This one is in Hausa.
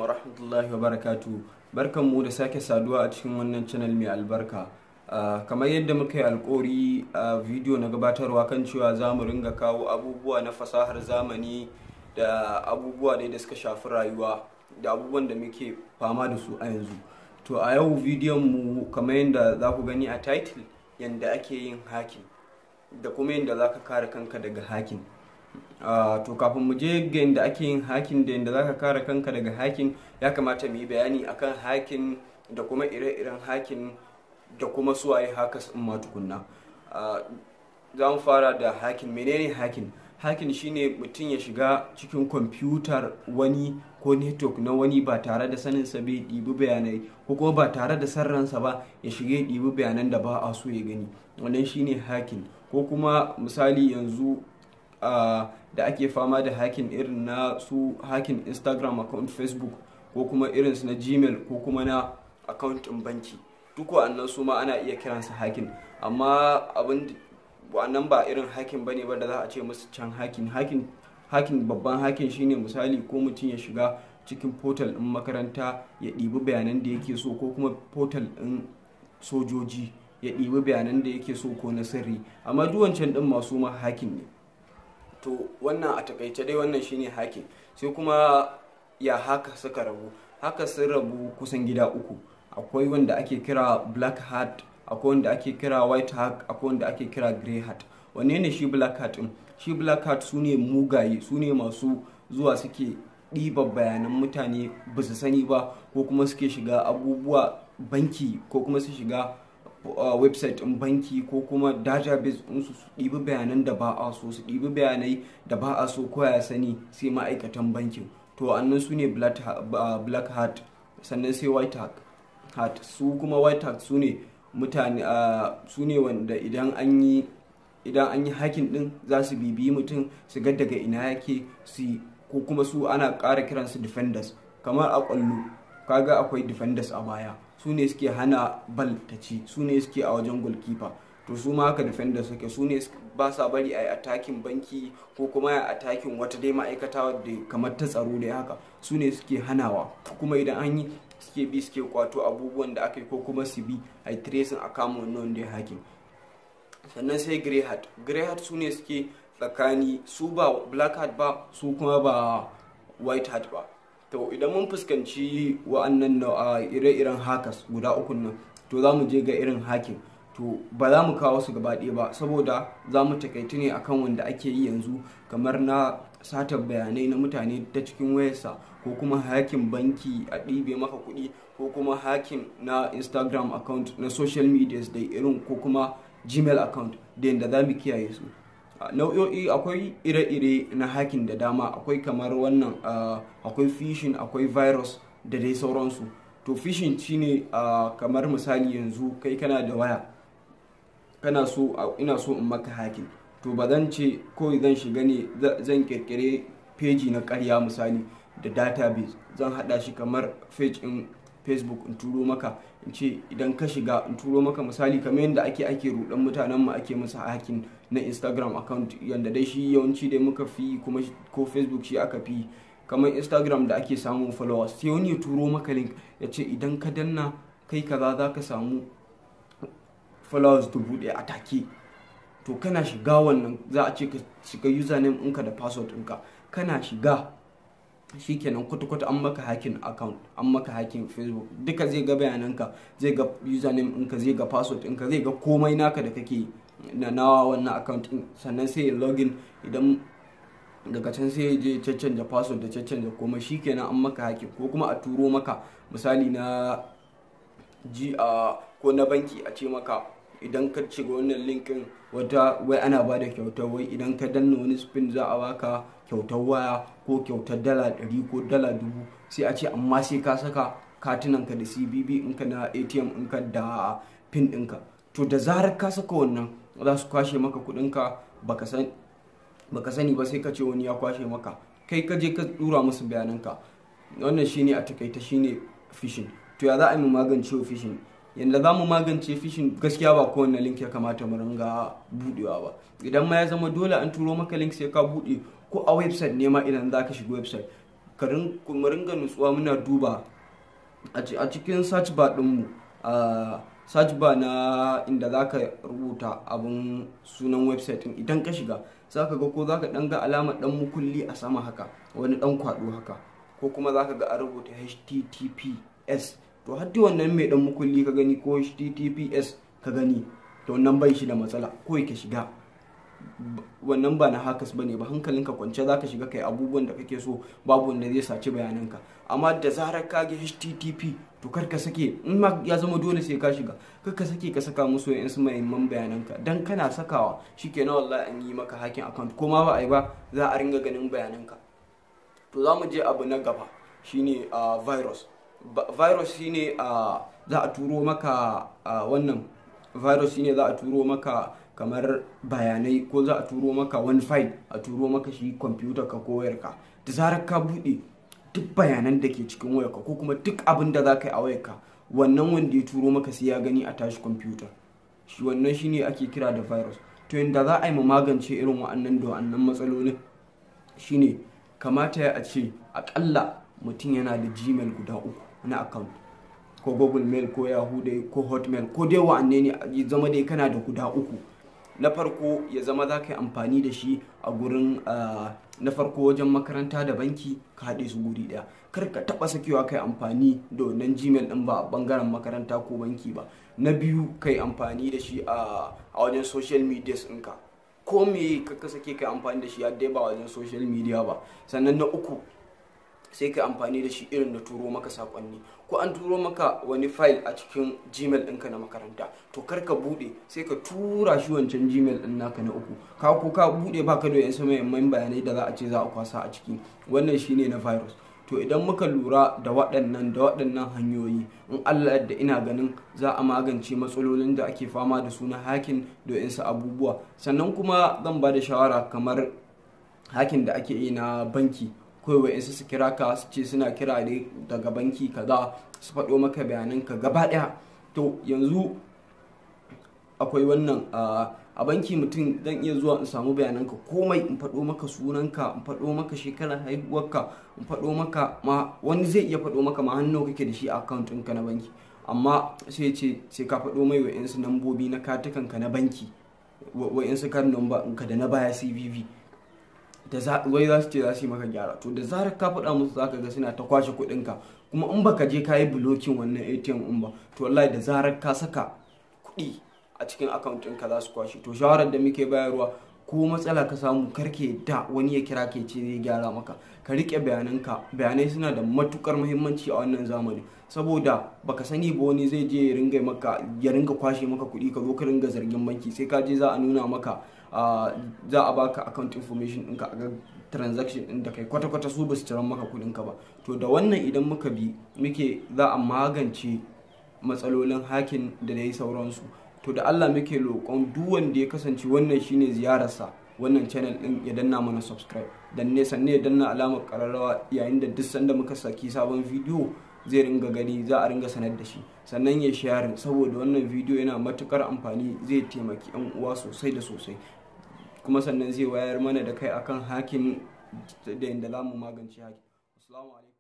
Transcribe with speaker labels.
Speaker 1: wa rahmatullahi wa barakatu. Barkanmu da sake saduwa a cikin wannan channel mai albarka. Kamar yadda muka yi alkori a video na gabatarwa kan cewa za mu ringa kawo abubuwa na fasahar zamani da abubuwa da suka shafi rayuwa da abubuwan da muke fama da su a yanzu. To a yau bidiyon mu kamar yadda za ku gani a title, yadda ake yin hacking da kuma yadda za ka kare kanka daga hacking. To kafin mu je ga yadda ake yin hacking da yadda za ka kare kanka daga hacking, ya kamata mu yi bayani akan hacking da kuma ire-iren hacking da kuma suwaye hackers in ma tukunna. Za mu fara da hacking. Menene hacking? Hacking shine mutum ya shiga cikin kwamfutar wani ko network na wani ba tare da saninsa bai ɗibi bayanai, ko kuma ba tare da sarransa ba ya shiga ya ɗibi bayanan da ba a so ya gani. Wannan shine hacking. Ko kuma misali yanzu da ake fama da hacking irin na su hacking Instagram account, Facebook, ko kuma irin su na Gmail, ko kuma na account ɗin banki. Duk wa'annan su ma ana iya kiransa hacking, amma wannan ba irin hacking bane ba da za a ce musu can hacking. Babban hacking shine misali ko mutum ya shiga cikin portal ɗin makaranta ya ɗibi bayanan da yake so, ko kuma portal ɗin sojoji ya ɗibi bayanan da yake so ko na sirri. Amma duk wancan ɗin masu ma hacking ne. To wannan a takaice dai wannan shine hacking. Sai kuma ya haka suka rabu. Haka sun rabu kusan gida uku. Akwai wanda ake kira black hat, akwai wanda ake kira white hat, akwai wanda ake kira grey hat. Wanne ne shi black hat din? Shi black hat su ne mugaye, su ne masu zuwa suke ɗiba bayanan mutane ba su sani ba, ko kuma suke shiga abubuwa banki, ko kuma su shiga website ɗin banki, ko kuma database ɗinsu su ɗibi bayanan da ba a so, su ɗibi bayanai da ba a so ko ya sani sai ma'aikatan bankin. To annan su ne black hat. Sannan sai white hat. Su kuma white hat su ne mutane, su ne wanda idan an yi hacking din za su bibiyi mutum su ga daga ina yake, ko kuma su ana ƙara kiransu defenders. Kamar a ƙwallo kaga akwai defenders a baya, su ne suke hana bal ta ci, su ne suke a wajen goalkeeper. To su ma haka defenders suke, su ne ba sa bari a yi attacking banki ko kuma a attacking wata dai ma'aikata wadda kamar ta tsaro da haka, su ne suke hanawa. Kuma idan an yi suke kwato abubuwan da aka yi, ko kuma su bi a tracing a kama wannan da hacking. Sannan sai grey hat su ne suke tsakani, su ba black hat ba, su kuma ba white hat ba. To idan mun fuskanci wa'annan ire-iren hackers guda uku nan, to za mu je ga irin hacking. To ba za mu kawo su gaba ɗaya ba, saboda za mu takaitu ne akan wanda ake yi yanzu, kamar na satar bayanai na mutane ta cikin wayarsa, ko kuma hacking banki a ɗibe maka kuɗi, ko kuma hacking na Instagram account, na social media da irin, ko kuma Gmail account, da yadda za mu kiyaye su. Nau'o'i akwai ire-ire na hacking da dama. Akwai kamar wannan, akwai phishing, akwai virus da dai sauransu. To phishing shine kamar misali yanzu kai kana da waya, ina so in maka hacking. To ba zan ce ko zan shiga ne zan kirkire page na ƙarya misali da database, zan hada shi kamar page in Facebook in turo maka, in ce idan ka shiga in turo maka misali kamar yadda ake rudan mutanen mu ake musu hacking na Instagram account, yanda dai shi yawanci dai muka fi, kuma ko Facebook shi aka fi. Kamar Instagram da ake samun followers, sai wani ya turo maka link ya ce idan ka danna kai kaza za ka samu followers 1000 a take. to kana shiga wannan za a ce ka shiga username ɗinka da password ɗinka. Kana shiga shikenan kwata-kwata an maka hacking account, an maka hacking Facebook, duka zai ga bayananka, zai ga username ɗinka, zai ga password ɗinka, zai ga komai naka da kake na nawa wannan account ɗin. Sannan sai ya login, idan daga can sai ya je caccanja password da caccanja komai, shikenan an maka hacking. Ko kuma a turo maka misali na ko na banki a ce maka idan ka shiga wannan linkin wai ana ba da kyautar, wai idan ka danna wani spin za a baka kyautar waya ko kyautar $100 ko $1000, sai a ce amma sai ka saka katunanka da CBB ɗinka na ATM ɗinka da pin ɗinka. To da zarar ka saka wannan za su kwashe maka kuɗinka, baka sani ba sai ka ce wani ya kwashe maka, kai ka je ka dura musu bayananka. Wannan shine a takaita shine phishing. To ya za a yi mu magance phishing? Yanda za mu magance phishing, gaskiya ba kowane link ya kamata mu ringa budewa ba. Idan ma ya zama dole an turo maka link sai ka bude, ko a website ne ma idan za ka shiga website mu ringa nutsuwa muna duba a cikin search bar ɗinmu, search bar na inda za ka rubuta abin sunan website ɗin, idan ka shiga za ka ga ko za ka ɗan ga alamar ɗan mukulli a sama haka, wani ɗan kwaɗo haka, ko kuma za ka ga a rubuta https. to haddi wannan mai ɗan mukulli ka gani ko https ka gani, to wannan bai shi da matsala, ko ka shiga. Wannan ba na hakas bane ba, hankalinka kwance zaka shiga kai abubuwan da kake so, babu wanda zai saci bayananka. amma da zarar ka ga http to kar ka sake, in ma ya zama dole sai ka shiga, kar ka sake ka saka musu yansu muhimman bayananka, dan kana sakawa shikenan wallahi an yi maka hacking account, ko ma ba a yi ba za a ringa ganin bayananka. to za mu je abu na gaba shine virus. Virus shine za a turo maka wannan virus shine za a turo maka kamar bayanai, ko za a turo maka wani file, a turo maka shi kwamfutar ka ko wayarka. da zarar ka bude duk bayanan da ke cikin wayarka, ko kuma duk abin da za ka yi a wayarka, wannan wanda ya turo maka sai ya gani a tashi kwamfutar. shi wannan shine ake kira da virus. to yanda za a yi magance irin wa'annan da wa'annan matsalolin shine, kamata ya a ce akalla mutum yana da Gmail guda 3 na account, ko Google Mail ko Yahoo dai ko Hotmail, ko dai wa'anne ne, ya zama dai kana da guda 3. na farko ya zama za ka yi amfani da shi a gurin na farko wajen makaranta da banki, ka haɗe su guri ɗaya. kar ka taɓa sakewa kai amfani da wannan Gmail ɗin ba a ɓangaren makaranta ko banki ba. na biyu kai amfani da shi a wajen social media ɗinka, ko me ka sake kai amfani da shi dai ba wajen social media ba. sannan na uku sai ka amfani da shi irin da turo maka sakonni, ko an turo maka wani file a cikin Gmail ɗinka na makaranta, to kar ka bude, sai ka tura shi wancan Gmail ɗin naka na uku. ko ka bude baka da yan samaiman bayanai da za a ce za a kwasa a ciki. wannan shine na virus. to idan muka lura da waɗannan hanyoyi, in Allah yadda ina ganin za a magance matsalolin da ake fama da su na hacking da yansu abubuwa. sannan kuma zan ba da shawara kamar hacking da ake yi na banki, kawai wa'insu su kira ka su ce suna kira ne daga banki kaza, su faɗo maka bayananka gaba ɗaya. to yanzu akwai wannan a banki mutum zan iya zuwa in samu bayananka komai, in faɗo maka sunanka, in faɗo maka shekarar haihuwarka, in faɗo maka ma wani zai iya faɗo maka ma hannu kake da shi a account ɗinka na banki, amma sai ce sai ka faɗo mai wa'insu nambobi na katukanka na banki, wa'insu kan number ɗinka da na baya CVV, wai za su ce za su yi maka gyara. to da zarar ka faɗa musu za ka ga suna ta kwashe kuɗinka, kuma in baka je ka yi blocking wannan ATM in ba, to wallahi da zarar ka saka kuɗi a cikin account ɗinka za su kwashe. to shawarar da muke bayarwa, ko matsala ka samu karke da wani ya kira ke ce zai gyara maka, ka riƙe bayananka. bayanai suna da matukar muhimmanci a wannan zamani, saboda baka sani ba wani zai je ya ringa kwashe maka kuɗi, ka zo ka ringa zargin banki, sai ka je za a nuna maka za a baka account information ɗinka a ga transaction ɗin da kai kwata-kwata su ba su ciran maka kuɗinka ba. to da wannan idan muka bi za a magance matsalolin hacking da dai sauransu. to da Allah muke roƙon duk wanda ya kasance wannan shine ziyararsa wannan channel ɗin, ya danna mana subscribe, sannan ya danna alamar ƙararrawa, yayin da duk sanda muka saki sabon bidiyo zai ringa gani, za a ringa sanar da shi. sannan ya share, saboda wannan bidiyo yana matukar amfani, zai taimaki 'yan uwa sosai da sosai, kuma sannan zai wayar mana da kai akan hacking da yadda za mu magance hacking. Assalamu alaikum.